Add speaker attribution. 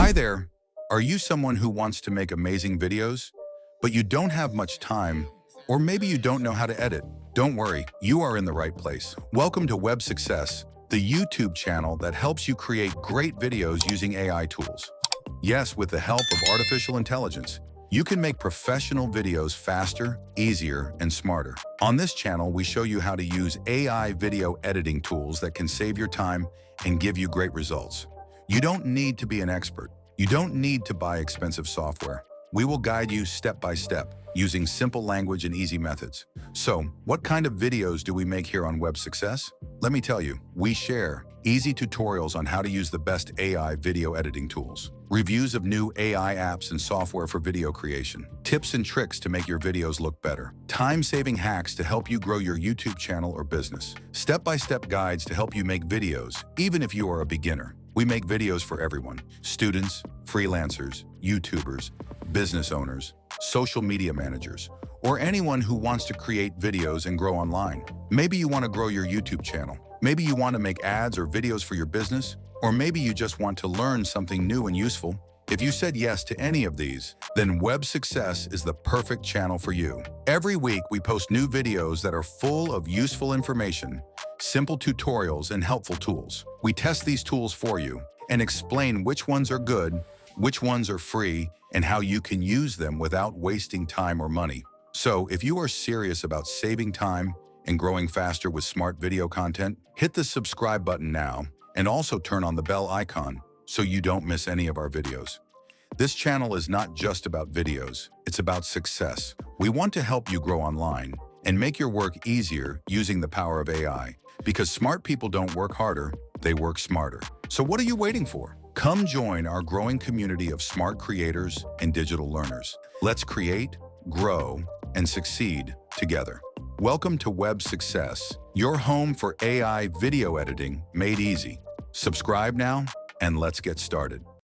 Speaker 1: Hi there. Are you someone who wants to make amazing videos, but you don't have much time, or maybe you don't know how to edit? Don't worry, you are in the right place. Welcome to Web Success, the YouTube channel that helps you create great videos using AI tools. Yes, with the help of artificial intelligence, you can make professional videos faster, easier, and smarter. On this channel, we show you how to use AI video editing tools that can save your time and give you great results. You don't need to be an expert. You don't need to buy expensive software. We will guide you step by step using simple language and easy methods. So, what kind of videos do we make here on Web Success? Let me tell you, we share easy tutorials on how to use the best AI video editing tools, reviews of new AI apps and software for video creation, tips and tricks to make your videos look better, time-saving hacks to help you grow your YouTube channel or business, step-by-step guides to help you make videos, even if you are a beginner. We make videos for everyone: students, freelancers, YouTubers, business owners, social media managers, or anyone who wants to create videos and grow online. Maybe you want to grow your YouTube channel. Maybe you want to make ads or videos for your business, or maybe you just want to learn something new and useful. If you said yes to any of these, then Web Success is the perfect channel for you. Every week, we post new videos that are full of useful information, simple tutorials, and helpful tools. We test these tools for you and explain which ones are good, which ones are free, and how you can use them without wasting time or money. So, if you are serious about saving time and growing faster with smart video content, hit the subscribe button now and also turn on the bell icon so you don't miss any of our videos. This channel is not just about videos, it's about success. We want to help you grow online and make your work easier using the power of AI, because smart people don't work harder, they work smarter. So what are you waiting for? Come join our growing community of smart creators and digital learners. Let's create, grow, and succeed together. Welcome to Web Success, your home for AI video editing made easy. Subscribe now, and let's get started.